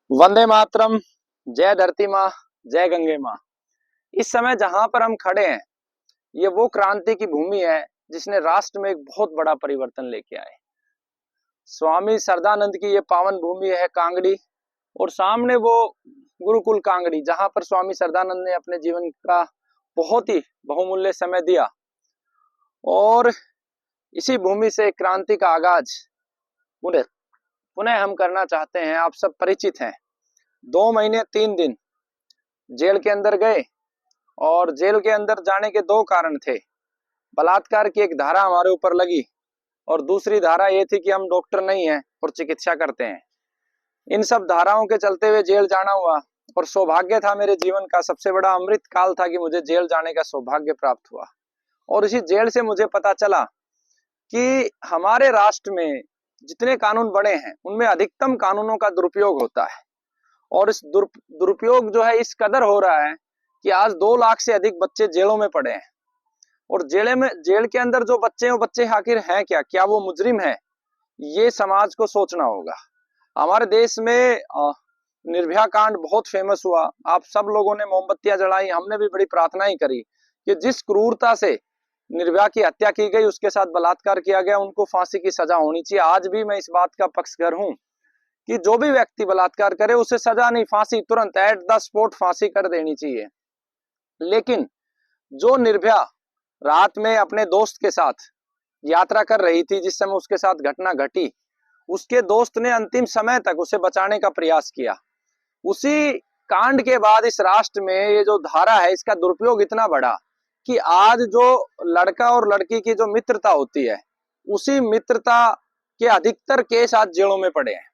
वंदे मातरम। जय धरती माँ, जय गंगे माँ। इस समय जहां पर हम खड़े हैं, ये वो क्रांति की भूमि है जिसने राष्ट्र में एक बहुत बड़ा परिवर्तन लेके आए। स्वामी सरदानंद की ये पावन भूमि है कांगड़ी, और सामने वो गुरुकुल कांगड़ी जहां पर स्वामी सरदानंद ने अपने जीवन का बहुत ही बहुमूल्य समय दिया। और इसी भूमि से क्रांति का आगाज पुनः पुनः हम करना चाहते हैं। आप सब परिचित हैं, 2 महीने 3 दिन जेल के अंदर गए, और जेल के अंदर जाने के दो कारण थे। बलात्कार की एक धारा हमारे ऊपर लगी, और दूसरी धारा ये थी कि हम डॉक्टर नहीं हैं और चिकित्सा करते हैं। इन सब धाराओं के चलते हुए जेल जाना हुआ, और सौभाग्य था, मेरे जीवन का सबसे बड़ा अमृत काल था कि मुझे जेल जाने का सौभाग्य प्राप्त हुआ। और इसी जेल से मुझे पता चला कि हमारे राष्ट्र में जितने कानून बने हैं उनमें अधिकतम कानूनों का दुरुपयोग होता है। और इस दुरुपयोग जो है इस कदर हो रहा है कि आज 2 लाख से अधिक बच्चे जेलों में पड़े हैं। और जेल के अंदर जो बच्चे हैं, वो बच्चे आखिर हैं क्या वो मुजरिम है? ये समाज को सोचना होगा। हमारे देश में निर्भया कांड बहुत फेमस हुआ। आप सब लोगों ने मोमबत्तियां जलाई, हमने भी बड़ी प्रार्थना ही करी कि जिस क्रूरता से निर्भया की हत्या की गई, उसके साथ बलात्कार किया गया, उनको फांसी की सजा होनी चाहिए। आज भी मैं इस बात का पक्षधर हूं कि जो भी व्यक्ति बलात्कार करे उसे सजा नहीं, फांसी, तुरंत एट द स्पॉट फांसी कर देनी चाहिए। लेकिन जो निर्भया रात में अपने दोस्त के साथ यात्रा कर रही थी, जिस समय उसके साथ घटना घटी, उसके दोस्त ने अंतिम समय तक उसे बचाने का प्रयास किया। उसी कांड के बाद इस राष्ट्र में ये जो धारा है, इसका दुरुपयोग इतना बढ़ा कि आज जो लड़का और लड़की की जो मित्रता होती है, उसी मित्रता के अधिकतर केस आज जेलों में पड़े हैं।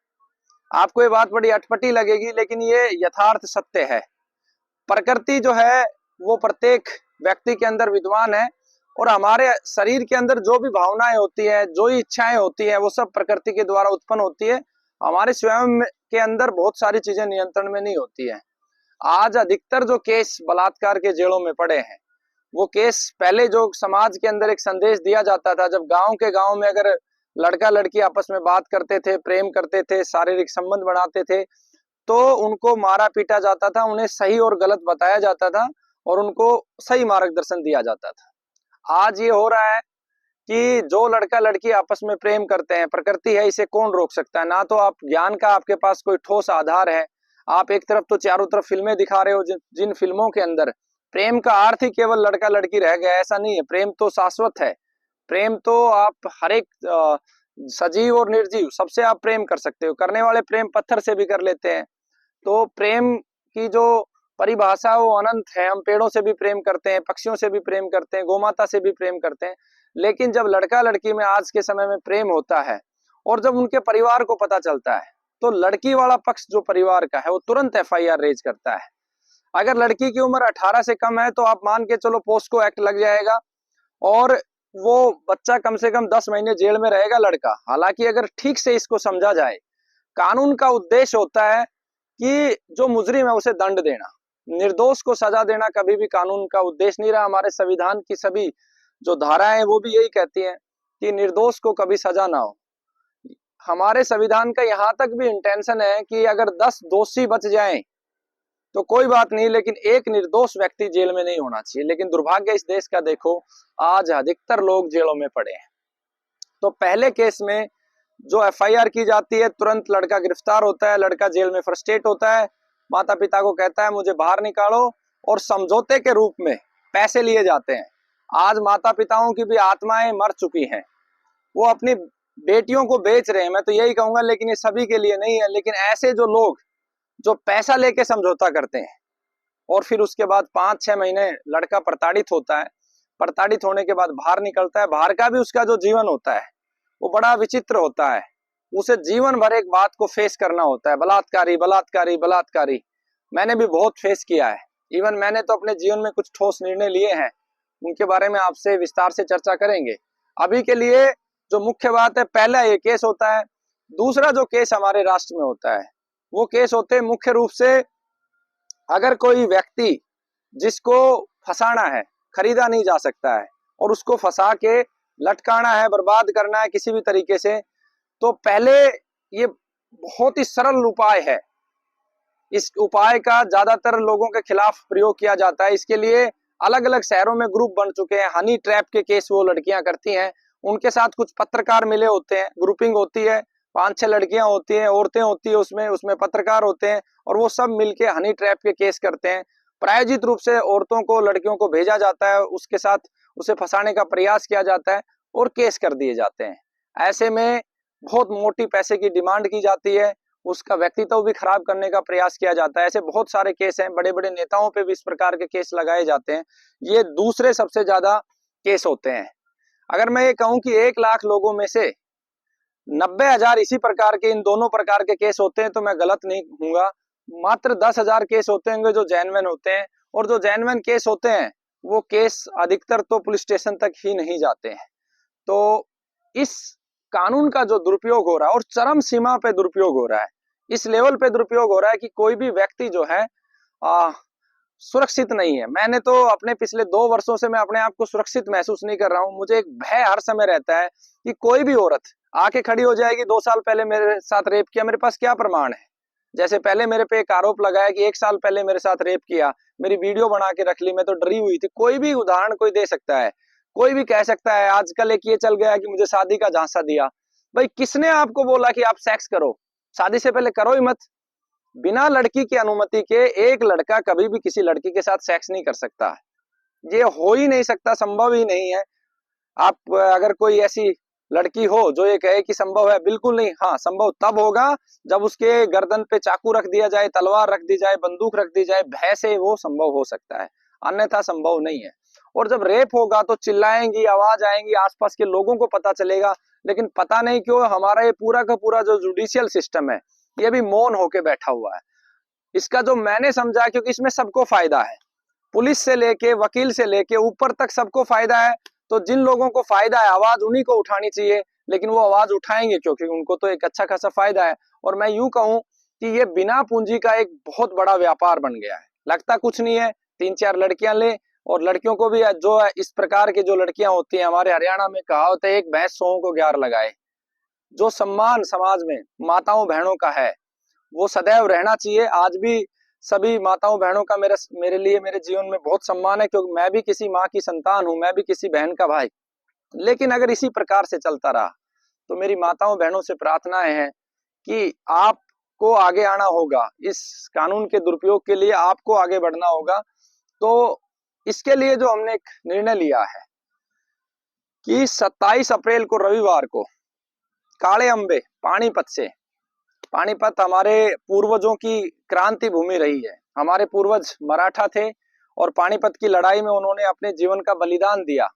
आपको ये बात बड़ी अटपटी लगेगी, लेकिन ये यथार्थ सत्य है। प्रकृति जो है वो प्रत्येक व्यक्ति के अंदर विद्वान है, और हमारे शरीर के अंदर जो भी भावनाएं होती है, जो इच्छाएं होती है, वो सब प्रकृति के द्वारा उत्पन्न होती है। हमारे स्वयं के अंदर बहुत सारी चीजें नियंत्रण में नहीं होती है। आज अधिकतर जो केस बलात्कार के जेलों में पड़े हैं, वो केस पहले जो समाज के अंदर एक संदेश दिया जाता था, जब गांव के गांव में अगर लड़का लड़की आपस में बात करते थे, प्रेम करते थे, शारीरिक संबंध बनाते थे, तो उनको मारा पीटा जाता था, उन्हें सही और गलत बताया जाता था, और उनको सही मार्गदर्शन दिया जाता था। आज ये हो रहा है कि जो लड़का लड़की आपस में प्रेम करते हैं, प्रकृति है, इसे कौन रोक सकता है? ना तो आप ज्ञान का आपके पास कोई ठोस आधार है। आप एक तरफ तो चारों तरफ फिल्में दिखा रहे हो, जिन फिल्मों के अंदर प्रेम का अर्थ ही केवल लड़का लड़की रह गया। ऐसा नहीं है, प्रेम तो शाश्वत है। प्रेम तो आप हर एक सजीव और निर्जीव सबसे आप प्रेम कर सकते हो। करने वाले प्रेम पत्थर से भी कर लेते हैं। तो प्रेम की जो परिभाषा वो अनंत है। हम पेड़ों से भी प्रेम करते हैं, पक्षियों से भी प्रेम करते हैं, गोमाता से भी प्रेम करते हैं। लेकिन जब लड़का लड़की में आज के समय में प्रेम होता है, और जब उनके परिवार को पता चलता है, तो लड़की वाला पक्ष जो परिवार का है वो तुरंत एफआईआर रेज करता है। अगर लड़की की उम्र 18 से कम है तो आप मान के चलो पोस्को एक्ट लग जाएगा, और वो बच्चा कम से कम 10 महीने जेल में रहेगा, लड़का। हालांकि अगर ठीक से इसको समझा जाए, कानून का उद्देश्य होता है कि जो मुजरिम है उसे दंड देना, निर्दोष को सजा देना कभी भी कानून का उद्देश्य नहीं रहा। हमारे संविधान की सभी जो धाराएं हैं वो भी यही कहती हैं कि निर्दोष को कभी सजा ना हो। हमारे संविधान का यहाँ तक भी इंटेंशन है कि अगर 10 दोषी बच जाएं तो कोई बात नहीं, लेकिन एक निर्दोष व्यक्ति जेल में नहीं होना चाहिए। लेकिन दुर्भाग्य इस देश का देखो, आज अधिकतर लोग जेलों में पड़े हैं। तो पहले केस में जो एफआईआर की जाती है, तुरंत लड़का गिरफ्तार होता है, लड़का जेल में फ्रस्ट्रेट होता है, माता पिता को कहता है मुझे बाहर निकालो, और समझौते के रूप में पैसे लिए जाते हैं। आज माता पिताओं की भी आत्माएं मर चुकी हैं, वो अपनी बेटियों को बेच रहे हैं। मैं तो यही कहूंगा, लेकिन ये सभी के लिए नहीं है। लेकिन ऐसे जो लोग जो पैसा लेके समझौता करते हैं, और फिर उसके बाद 5-6 महीने लड़का प्रताड़ित होता है, प्रताड़ित होने के बाद बाहर निकलता है, बाहर का भी उसका जो जीवन होता है वो बड़ा विचित्र होता है। उसे जीवन भर एक बात को फेस करना होता है, बलात्कारी बलात्कारी बलात्कारी। मैंने भी बहुत फेस किया है। इवन मैंने तो अपने जीवन में कुछ ठोस निर्णय लिए हैं, उनके बारे में आपसे विस्तार से चर्चा करेंगे। अभी के लिए जो मुख्य बात है, पहला ये केस होता है। दूसरा जो केस हमारे राष्ट्र में होता है, वो केस होते हैं मुख्य रूप से, अगर कोई व्यक्ति जिसको फंसाना है, खरीदा नहीं जा सकता है, और उसको फंसा के लटकाना है, बर्बाद करना है किसी भी तरीके से, तो पहले ये बहुत ही सरल उपाय है इस उपाय का ज्यादातर लोगों के खिलाफ प्रयोग किया जाता है। इसके लिए अलग अलग शहरों में ग्रुप बन चुके हैं। हनी ट्रैप के केस वो लड़कियां करती हैं, उनके साथ कुछ पत्रकार मिले होते हैं, ग्रुपिंग होती है, 5-6 लड़कियां होती हैं, औरतें होती है, उसमें उसमें पत्रकार होते हैं, और वो सब मिलके हनी ट्रैप के केस करते हैं। प्रायोजित रूप से औरतों को, लड़कियों को भेजा जाता है, उसके साथ उसे फंसाने का प्रयास किया जाता है और केस कर दिए जाते हैं। ऐसे में बहुत मोटी पैसे की डिमांड की जाती है, उसका व्यक्तित्व भी खराब करने का प्रयास किया जाता है। ऐसे बहुत सारे केस हैं, बड़े बड़े नेताओं पे भी इस प्रकार के केस लगाए जाते हैं। ये दूसरे सबसे ज्यादा केस होते हैं। अगर मैं ये कहूं कि 1 लाख लोगों में से 90,000 इसी प्रकार के, इन दोनों प्रकार के केस होते हैं, तो मैं गलत नहीं हूँगा। मात्र 10,000 केस होते होंगे जो जेन्युइन होते हैं, और जो जेन्युइन केस होते हैं वो केस अधिकतर तो पुलिस स्टेशन तक ही नहीं जाते हैं। तो इस कानून का जो दुरुपयोग हो रहा है, और चरम सीमा पे दुरुपयोग हो रहा है, इस लेवल पे दुरुपयोग हो रहा है कि कोई भी व्यक्ति जो है सुरक्षित नहीं है। मैंने तो अपने पिछले 2 वर्षों से मैं अपने आप को सुरक्षित महसूस नहीं कर रहा हूँ। मुझे एक भय हर समय रहता है कि कोई भी औरत आके खड़ी हो जाएगी, 2 साल पहले मेरे साथ रेप किया, मेरे पास क्या प्रमाण है। जैसे पहले मेरे पे एक आरोप लगाया कि 1 साल पहले मेरे साथ रेप किया, मेरी वीडियो बना के रख ली, मैं तो डरी हुई थी। कोई भी उदाहरण कोई दे सकता है, कोई भी कह सकता है। आजकल एक ये चल गया कि मुझे शादी का झांसा दिया। भाई, किसने आपको बोला कि आप सेक्स करो? शादी से पहले करो ही मत। बिना लड़की की अनुमति के एक लड़का कभी भी किसी लड़की के साथ सेक्स नहीं कर सकता। ये हो ही नहीं सकता, संभव ही नहीं है। आप अगर कोई ऐसी लड़की हो जो ये कहे कि संभव है, बिल्कुल नहीं। हाँ, संभव तब होगा जब उसके गर्दन पे चाकू रख दिया जाए, तलवार रख दी जाए, बंदूक रख दी जाए, भय से वो संभव हो सकता है, अन्यथा संभव नहीं है। और जब रेप होगा तो चिल्लाएंगी, आवाज आएंगी, आसपास के लोगों को पता चलेगा। लेकिन पता नहीं क्यों हमारा ये पूरा का पूरा जो जुडिशियल सिस्टम है, ये भी मौन होके बैठा हुआ है। इसका जो मैंने समझा, क्योंकि इसमें सबको फायदा है, पुलिस से लेके वकील से लेके ऊपर तक सबको फायदा है। तो जिन लोगों को फायदा है, आवाज उन्हीं को उठानी चाहिए। लेकिन वो आवाज उठाएंगे क्योंकि उनको तो एक अच्छा खासा फायदा है। और मैं यूं कहूं कि ये बिना पूंजी का एक बहुत बड़ा व्यापार बन गया है। लगता कुछ नहीं है, 3-4 लड़कियां ले, और लड़कियों को भी जो है, इस प्रकार की जो लड़कियां होती हैं, हमारे हरियाणा में कहावत है, एक भैंस 100 को 11 लगाए। जो सम्मान समाज में माताओं बहनों का है वो सदैव रहना चाहिए। आज भी सभी माताओं बहनों का मेरे लिए, मेरे जीवन में बहुत सम्मान है, क्योंकि मैं भी किसी माँ की संतान हूँ, मैं भी किसी बहन का भाई। लेकिन अगर इसी प्रकार से चलता रहा तो मेरी माताओं बहनों से प्रार्थनाएं हैं कि आपको आगे आना होगा। इस कानून के दुरुपयोग के लिए आपको आगे बढ़ना होगा। तो इसके लिए जो हमने एक निर्णय लिया है कि 27 अप्रैल को, रविवार को, काले अंबे पानीपत से, पानीपत हमारे पूर्वजों की क्रांति भूमि रही है। हमारे पूर्वज मराठा थे और पानीपत की लड़ाई में उन्होंने अपने जीवन का बलिदान दिया।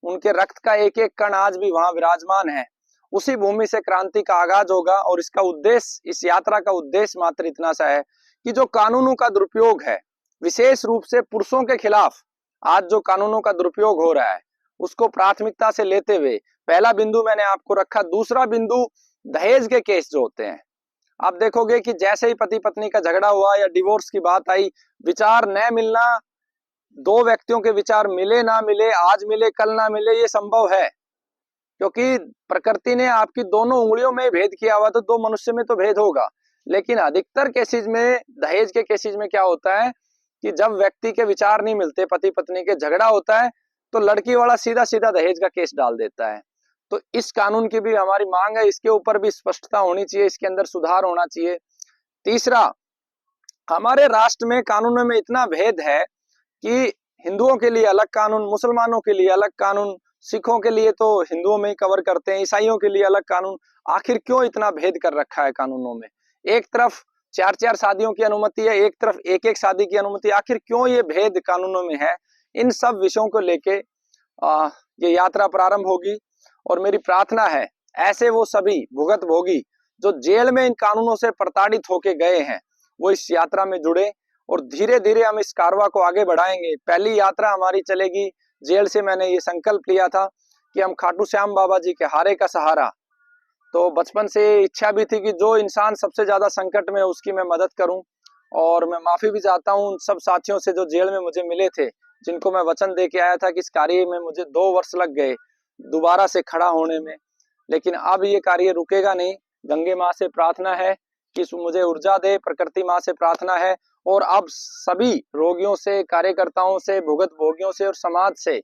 उनके रक्त का एक एक कण आज भी वहां विराजमान है। उसी भूमि से क्रांति का आगाज होगा। और इसका उद्देश्य, इस यात्रा का उद्देश्य मात्र इतना सा है कि जो कानूनों का दुरुपयोग है, विशेष रूप से पुरुषों के खिलाफ आज जो कानूनों का दुरुपयोग हो रहा है, उसको प्राथमिकता से लेते हुए पहला बिंदु मैंने आपको रखा। दूसरा बिंदु, दहेज के केस जो होते हैं। आप देखोगे कि जैसे ही पति पत्नी का झगड़ा हुआ या डिवोर्स की बात आई, विचार न मिलना, 2 व्यक्तियों के विचार मिले ना मिले, आज मिले कल ना मिले, ये संभव है। क्योंकि प्रकृति ने आपकी दोनों उंगलियों में भेद किया हुआ, तो 2 मनुष्य में तो भेद होगा। लेकिन अधिकतर केसेज में, दहेज के केसेज में क्या होता है कि जब व्यक्ति के विचार नहीं मिलते, पति पत्नी के झगड़ा होता है, तो लड़की वाला सीधा सीधा दहेज का केस डाल देता है। तो इस कानून की भी हमारी मांग है, इसके ऊपर भी स्पष्टता होनी चाहिए, इसके अंदर सुधार होना चाहिए। तीसरा, हमारे राष्ट्र में कानूनों में इतना भेद है कि हिंदुओं के लिए अलग कानून, मुसलमानों के लिए अलग कानून, सिखों के लिए तो हिंदुओं में ही कवर करते हैं, ईसाइयों के लिए अलग कानून। आखिर क्यों इतना भेद कर रखा है कानूनों में? एक तरफ 4-4 शादियों की अनुमति है, एक तरफ एक-एक शादी की अनुमति। आखिर क्यों ये भेद कानूनों में है? इन सब विषयों को लेके ये यात्रा प्रारंभ होगी। और मेरी प्रार्थना है, ऐसे वो सभी भुगत भोगी जो जेल में इन कानूनों से प्रताड़ित होके गए हैं, वो इस यात्रा में जुड़े, और धीरे धीरे हम इस कारवा को आगे बढ़ाएंगे। पहली यात्रा हमारी चलेगी जेल से। मैंने ये संकल्प लिया था कि हम खाटू श्याम बाबा जी के हारे का सहारा, तो बचपन से इच्छा भी थी कि जो इंसान सबसे ज्यादा संकट में है उसकी मैं मदद करूं। और मैं माफी भी चाहता हूं उन सब साथियों से जो जेल में मुझे मिले थे, जिनको मैं वचन दे के आया था कि इस कार्य में मुझे 2 वर्ष लग गए दोबारा से खड़ा होने में। लेकिन अब ये कार्य रुकेगा नहीं। गंगे माँ से प्रार्थना है कि मुझे ऊर्जा दे, प्रकृति माँ से प्रार्थना है। और अब सभी रोगियों से, कार्यकर्ताओं से, भुगत भोगियों से और समाज से,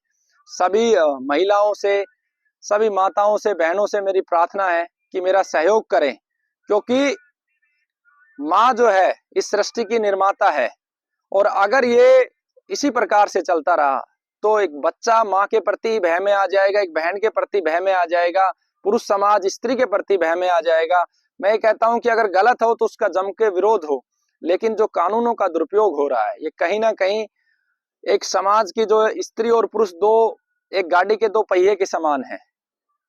सभी महिलाओं से, सभी माताओं से, बहनों से मेरी प्रार्थना है कि मेरा सहयोग करें, क्योंकि माँ जो है इस सृष्टि की निर्माता है। और अगर ये इसी प्रकार से चलता रहा तो एक बच्चा माँ के प्रति भय में आ जाएगा, एक बहन के प्रति भय में आ जाएगा, पुरुष समाज स्त्री के प्रति भय में आ जाएगा। मैं ये कहता हूं कि अगर गलत हो तो उसका जम के विरोध हो, लेकिन जो कानूनों का दुरुपयोग हो रहा है ये कहीं ना कहीं एक समाज की, जो स्त्री और पुरुष दो एक गाड़ी के दो पहिए के समान है।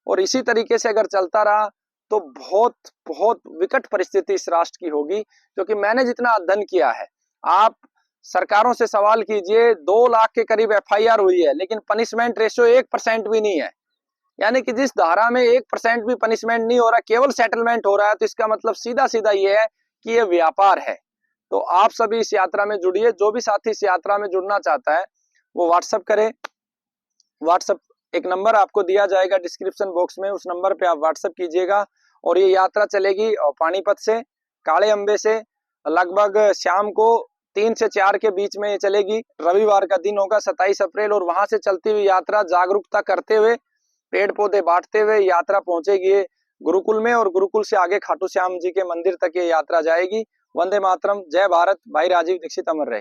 और इसी तरीके से अगर चलता रहा तो बहुत बहुत विकट परिस्थिति इस राष्ट्र की होगी। क्योंकि मैंने जितना अध्ययन किया है, आप सरकारों से सवाल कीजिए, 2 लाख के करीब एफआईआर हुई है, लेकिन पनिशमेंट रेशियो 1% भी नहीं है। यानी कि जिस धारा में 1% भी पनिशमेंट नहीं हो रहा, केवल सेटलमेंट हो रहा है, तो इसका मतलब सीधा सीधा ये है कि ये व्यापार है। तो आप सभी इस यात्रा में जुड़िए। जो भी साथी इस यात्रा में जुड़ना चाहता है वो व्हाट्सएप करे। व्हाट्सएप एक नंबर आपको दिया जाएगा डिस्क्रिप्शन बॉक्स में, उस नंबर पे आप व्हाट्सएप कीजिएगा। और ये यात्रा चलेगी पानीपत से, काले अम्बे से, लगभग शाम को 3 से 4 के बीच में ये चलेगी। रविवार का दिन होगा 27 अप्रैल। और वहां से चलती हुई यात्रा जागरूकता करते हुए, पेड़ पौधे बांटते हुए यात्रा पहुंचेगी गुरुकुल में, और गुरुकुल से आगे खाटू श्याम जी के मंदिर तक ये यात्रा जाएगी। वंदे मातरम, जय भारत। भाई राजीव दीक्षित अमर रहे।